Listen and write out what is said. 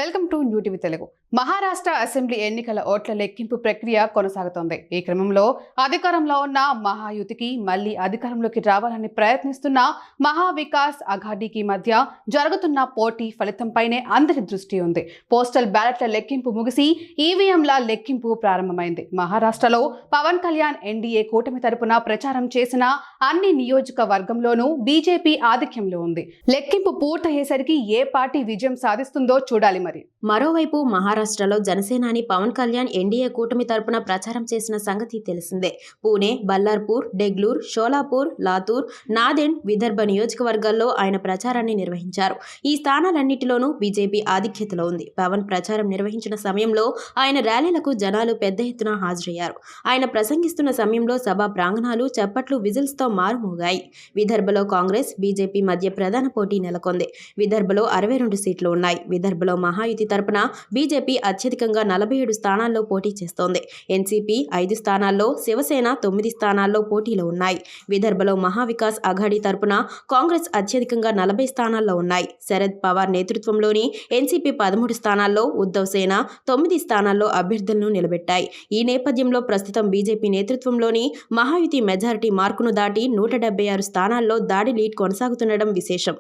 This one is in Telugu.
Welcome to new TV Telugu. Maharashtra assembly ఎన్నికల ఓట్ల లెక్కింపు ప్రక్రియ కొనసాగుతోంది. ఈ క్రమంలో అధికారంలో ఉన్న మహాయుతికి మళ్లీ అధికారంలోకి రావాలని ప్రయత్నిస్తున్న మహా వికాస్ అఘాడీకి మధ్య జరుగుతున్న పోటీ ఫలితంపైనే అందరి దృష్టి ఉంది. పోస్టల్ బ్యాలెట్ల లెక్కింపు ముగిసి ఈవీఎంల లెక్కింపు ప్రారంభమైంది. మహారాష్ట్రలో పవన్ కళ్యాణ్ ఎన్డీఏ కూటమి తరపున ప్రచారం చేసిన అన్ని నియోజకవర్గంలోనూ బీజేపీ ఆధిక్యంలో ఉంది. లెక్కింపు పూర్తయ్యేసరికి ఏ పార్టీ విజయం సాధిస్తుందో చూడాలి. మరోవైపు మహారాష్ట్రలో జనసేనాని పవన్ కళ్యాణ్ ఎన్డీఏ కూటమి తరపున ప్రచారం చేసిన సంగతి తెలిసిందే. పూణే, బల్లార్పూర్, డెగ్లూర్, షోలాపూర్, లాతూర్, నాదెండ్, విదర్భ నియోజకవర్గాల్లో ఆయన ప్రచారాన్ని నిర్వహించారు. ఈ స్థానాలన్నిటిలోనూ బీజేపీ ఆధిక్యతలో ఉంది. పవన్ ప్రచారం నిర్వహించిన సమయంలో ఆయన ర్యాలీలకు జనాలు పెద్ద ఎత్తున హాజరయ్యారు. ఆయన ప్రసంగిస్తున్న సమయంలో సభా ప్రాంగణాలు చప్పట్లు, విజిల్స్తో మారుమోగాయి. విదర్భలో కాంగ్రెస్, బీజేపీ మధ్య ప్రధాన పోటీ నెలకొంది. విదర్భలో 62 సీట్లు ఉన్నాయి. విదర్భలో మహాయుతి తరపున బీజేపీ అత్యధికంగా 47 స్థానాల్లో పోటీ చేస్తోంది. ఎన్సీపీ 5 స్థానాల్లో, శివసేన 9 స్థానాల్లో పోటీలో ఉన్నాయి. విదర్భలో మహావికాస్ అఘాడీ తరపున కాంగ్రెస్ అత్యధికంగా 40 స్థానాల్లో ఉన్నాయి. శరద్ పవార్ నేతృత్వంలోని ఎన్సీపీ 13 స్థానాల్లో, ఉద్ధవ్ సేన 9 స్థానాల్లో అభ్యర్థులను నిలబెట్టాయి. ఈ నేపథ్యంలో ప్రస్తుతం బీజేపీ నేతృత్వంలోని మహాయుతి మెజారిటీ మార్కును దాటి 176 స్థానాల్లో దాడి లీడ్ కొనసాగుతుండడం విశేషం.